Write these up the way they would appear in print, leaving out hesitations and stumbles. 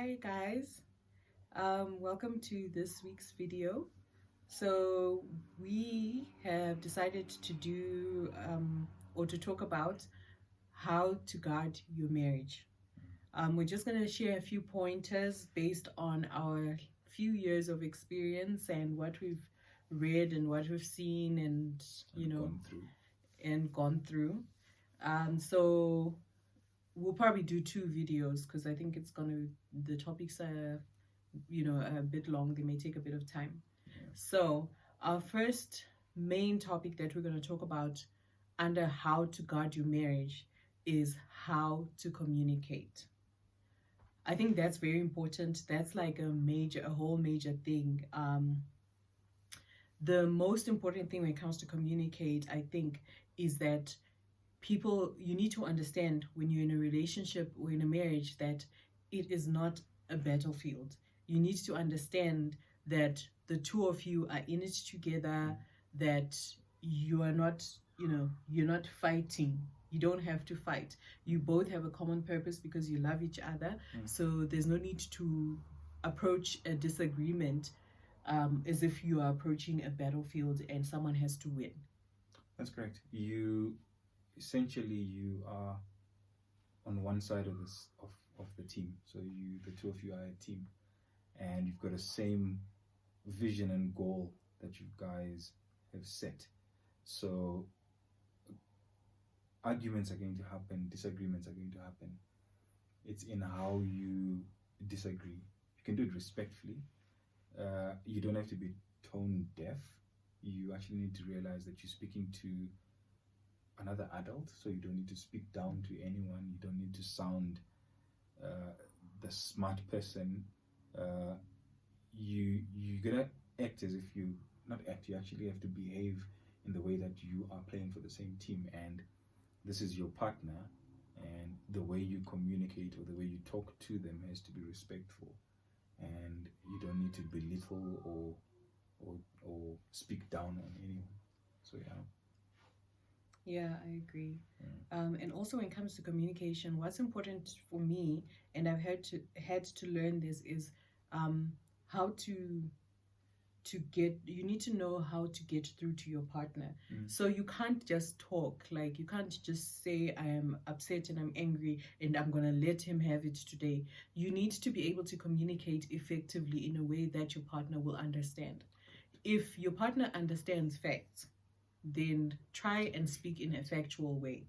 Hi guys, welcome to this week's video. So we have decided to do or to talk about how to guard your marriage. We're just going to share a few pointers based on our few years of experience and what we've read and what we've seen and gone through. So we'll probably do two videos because I think the topics are a bit long. They may take a bit of time. So our first main topic that we're going to talk about under how to guard your marriage is how to communicate. I think that's very important. That's like a whole major thing. The most important thing when it comes to communicate, I think, is that you need to understand when you're in a relationship or in a marriage that it is not a battlefield. You need to understand that the two of you are in it together, that you are not, you're not fighting. You don't have to fight. You both have a common purpose because you love each other. So there's no need to approach a disagreement as if you are approaching a battlefield and someone has to win. That's correct. Essentially you are on one side of the team. So the two of you are a team, and you've got the same vision and goal that you guys have set. So arguments are going to happen, disagreements are going to happen. It's in how you disagree. You can do it respectfully. You don't have to be tone deaf. You actually need to realize that you're speaking to another adult, so you don't need to speak down to anyone. You don't need to sound the smart person. You're gonna act as if you actually have to behave in the way that you are playing for the same team, and this is your partner, and the way you communicate or the way you talk to them has to be respectful, and you don't need to belittle or speak down on anyone. So Yeah, I agree. And also when it comes to communication, what's important for me, and I've had to learn this, is how you need to know how to get through to your partner. So you can't just talk, like you can't just say I am upset and I'm angry and I'm gonna let him have it today. You need to be able to communicate effectively in a way that your partner will understand. If your partner understands facts, then try and speak in a factual way.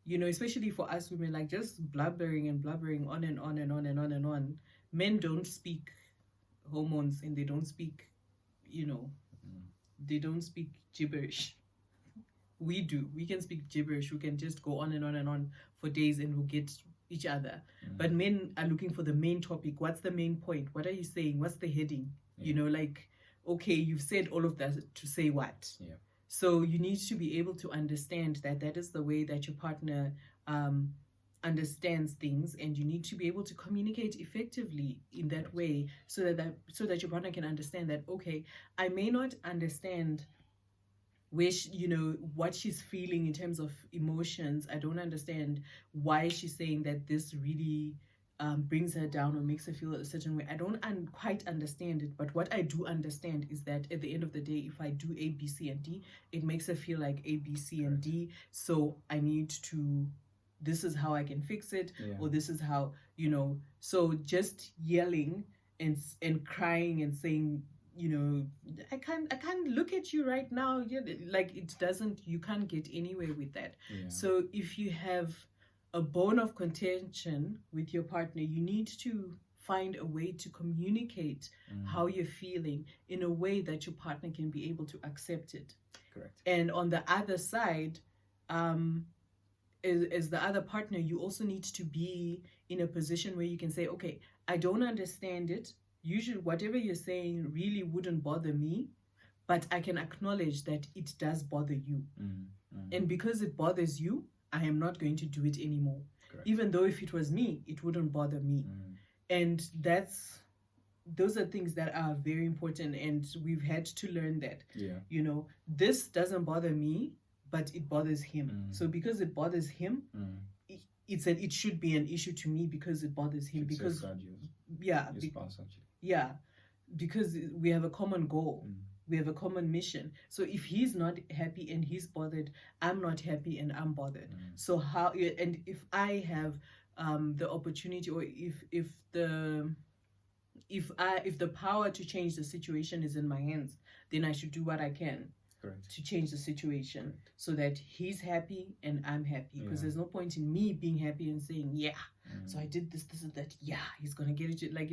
Especially for us women, like just blubbering on and on and on and on and on. Men don't speak hormones, and they don't speak, they don't speak gibberish. We do. We can speak gibberish. We can just go on and on and on for days and we'll get each other. But men are looking for the main topic. What's the main point? What are you saying? What's the heading? Okay, you've said all of that to say what? So you need to be able to understand that is the way that your partner understands things, and you need to be able to communicate effectively in that way so that your partner can understand that, okay, I may not understand what she's feeling in terms of emotions. I don't understand why she's saying that this really brings her down or makes her feel a certain way. I don't quite understand it, but what I do understand is that at the end of the day, if I do A, B, C, and D, it makes her feel like A, B, C, and D. So I need to, this is how I can fix it, or this is how, so just yelling and crying and saying, I can't look at you right now. Like you can't get anywhere with that. So if you have a bone of contention with your partner, you need to find a way to communicate how you're feeling in a way that your partner can be able to accept it. Correct. And on the other side, as the other partner, you also need to be in a position where you can say, okay, I don't understand it. Usually whatever you're saying really wouldn't bother me, but I can acknowledge that it does bother you. And because it bothers you, I am not going to do it anymore. Correct. Even though if it was me, it wouldn't bother me. And those are things that are very important, and we've had to learn that. This doesn't bother me, but it bothers him. So because it bothers him, it should be an issue to me because it bothers him. Because yeah, your spouse actually. yeah, because we have a common goal. Mm. We have a common mission. So if he's not happy and he's bothered, I'm not happy and I'm bothered. So how, and if I have the opportunity, or if the power to change the situation is in my hands, then I should do what I can. Correct. To change the situation. Correct. So that he's happy and I'm happy, because Yeah. there's no point in me being happy and saying, yeah, so I did this and that, yeah, he's gonna get it. Like,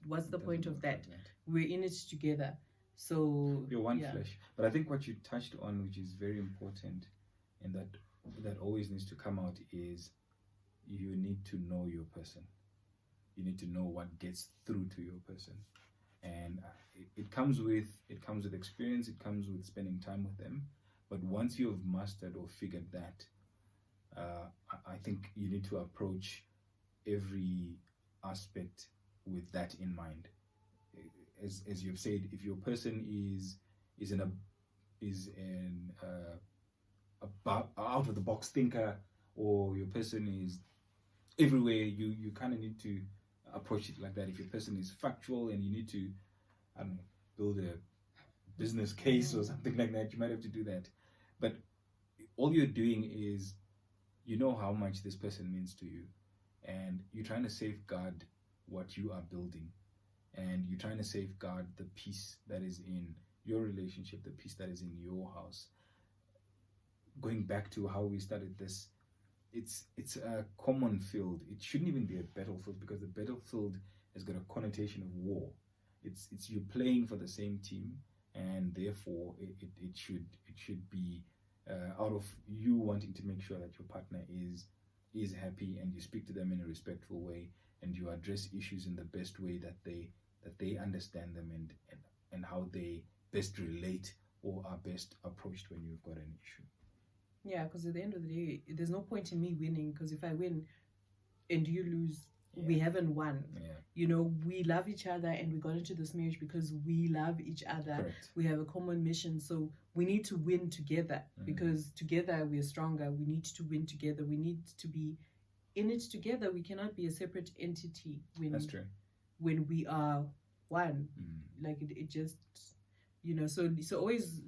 what's the point of that? We're in it together. So you're one flesh. But I think what you touched on, which is very important, and that always needs to come out, is you need to know your person. You need to know what gets through to your person, and it comes with experience. It comes with spending time with them. But once you have mastered or figured that, I think you need to approach every aspect with that in mind. As you've said, if your person is an out of the box thinker, or your person is everywhere, you kind of need to approach it like that. If your person is factual and you need to, I don't know, build a business case or something like that, you might have to do that. But all you're doing is, you know how much this person means to you, and you're trying to safeguard what you are building, and you're trying to safeguard the peace that is in your relationship, the peace that is in your house. Going back to how we started this, it's a common field. It shouldn't even be a battlefield, because the battlefield has got a connotation of war. It's you playing for the same team, and therefore it should be out of you wanting to make sure that your partner is happy, and you speak to them in a respectful way, and you address issues in the best way that they understand them, and how they best relate or are best approached when you've got an issue. Yeah, because at the end of the day, there's no point in me winning, because if I win and you lose, we haven't won. Yeah. You know, we love each other, and we got into this marriage because we love each other. Correct. We have a common mission, so we need to win together, because together we are stronger. We need to win together. We need to be in it together. We cannot be a separate entity That's true. when we are one. Like it just, you know, so always,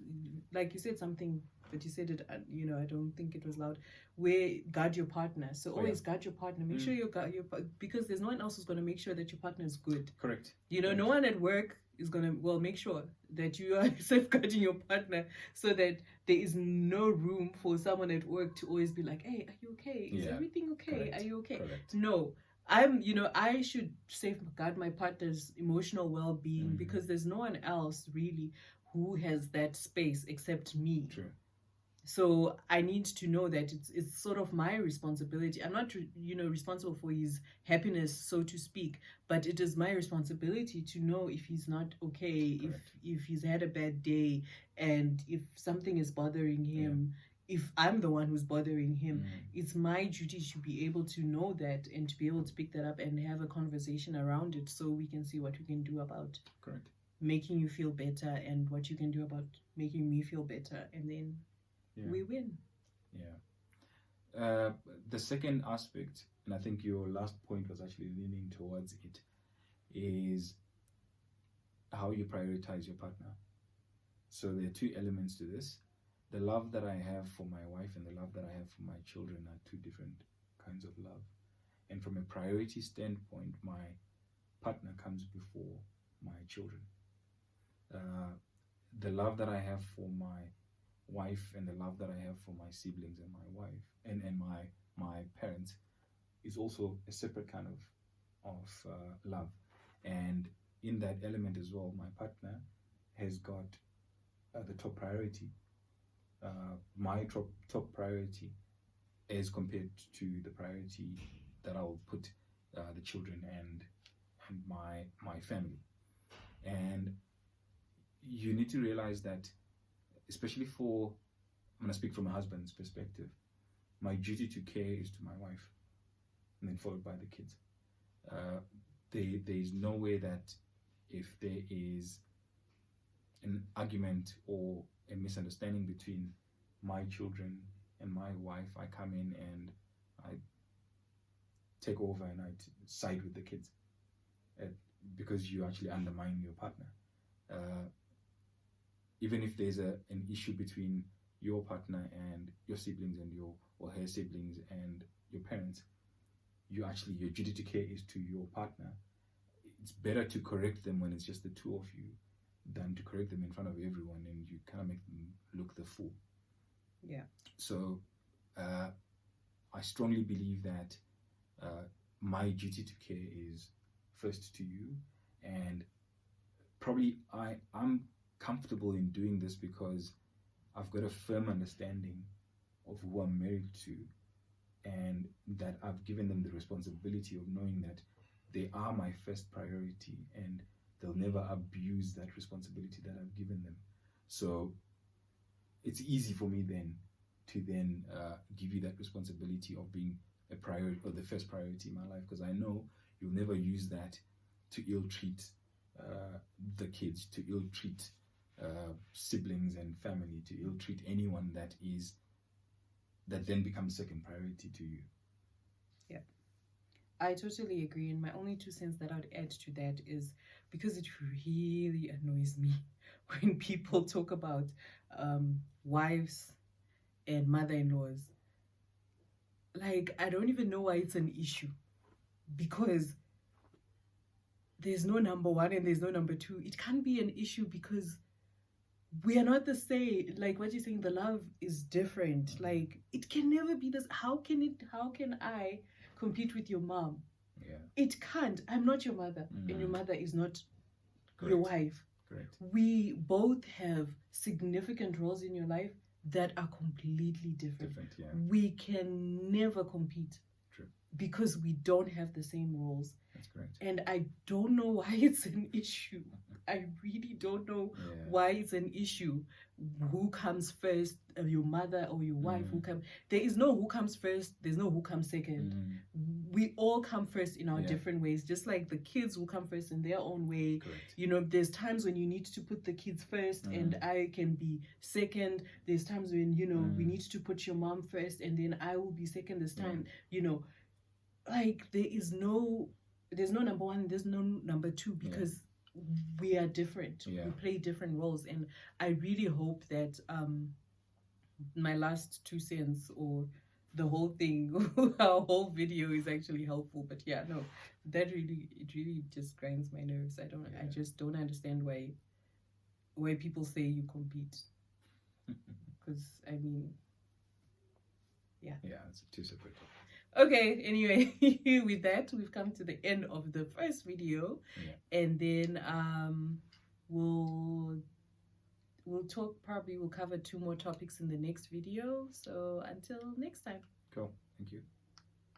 like you said something, but you said it, you know, I don't think it was loud, where guard your partner. So always guard your partner. Make sure you guard your, because there's no one else who's going to make sure that your partner is good. Correct. You know, Correct. No one at work is going to, well, make sure that you are safeguarding your partner, so that there is no room for someone at work to always be like, hey, are you okay? Is everything okay? Correct. Are you okay? Correct. No. I should safeguard my partner's emotional well-being, because there's no one else really who has that space except me. True. So I need to know that it's sort of my responsibility. I'm not, responsible for his happiness, so to speak, but it is my responsibility to know if he's not okay, if he's had a bad day, and if something is bothering him. If I'm the one who's bothering him, it's my duty to be able to know that, and to be able to pick that up and have a conversation around it, so we can see what we can do about making you feel better, and what you can do about making me feel better, and then we win. Yeah. The second aspect, and I think your last point was actually leaning towards it, is how you prioritize your partner. So there are two elements to this. The love that I have for my wife and the love that I have for my children are two different kinds of love. And from a priority standpoint, my partner comes before my children. The love that I have for my wife and the love that I have for my siblings and my wife and my parents is also a separate kind of love. And in that element as well, my partner has got the top priority. My top priority as compared to the priority that I will put the children and my family. And you need to realize that, especially I'm going to speak from a husband's perspective, my duty to care is to my wife, and then followed by the kids. There is no way that if there is an argument or a misunderstanding between my children and my wife, I come in and I take over and I side with the kids. because you actually undermine your partner. Even if there's an issue between your partner and your siblings and or her siblings and your parents, your duty to care is to your partner. It's better to correct them when it's just the two of you than to correct them in front of everyone and you kind of make them look the fool. Yeah. So I strongly believe that my duty to care is first to you, and probably I'm comfortable in doing this because I've got a firm understanding of who I'm married to, and that I've given them the responsibility of knowing that they are my first priority and they'll never abuse that responsibility that I've given them. So it's easy for me then to give you that responsibility of being a priority or the first priority in my life, because I know you'll never use that to ill-treat the kids, to ill-treat siblings and family, to ill-treat anyone that then becomes second priority to you. Yeah, I totally agree. And my only 2 cents that I would add to that is, because it really annoys me when people talk about wives and mother-in-laws. Like, I don't even know why it's an issue, because there's no number 1 and there's no number 2. It can't be an issue because we are not the same. Like what you're saying, the love is different. Like, it can never be this. How can I compete with your mom? Yeah. It can't. I'm not your mother, and your mother is not Correct. your wife. Correct. We both have significant roles in your life that are completely different. Yeah. We can never compete. True. Because we don't have the same roles. That's correct. And I don't know why it's an issue. I really don't know why it's an issue. Who comes first, your mother or your wife? There is no who comes first, there's no who comes second. We all come first in our different ways, just like the kids will come first in their own way. Correct. There's times when you need to put the kids first and I can be second. There's times when we need to put your mom first and then I will be second this time. Like there's no number 1, there's no number 2, because we are different. We play different roles, and I really hope that my last 2 cents or the whole thing, our whole video is actually helpful. But that really just grinds my nerves. I just don't understand why people say you compete, because it's 2 separate topics. Okay, anyway, with that, we've come to the end of the first video. And then we'll cover 2 more topics in the next video. So until next time. Cool. Thank you.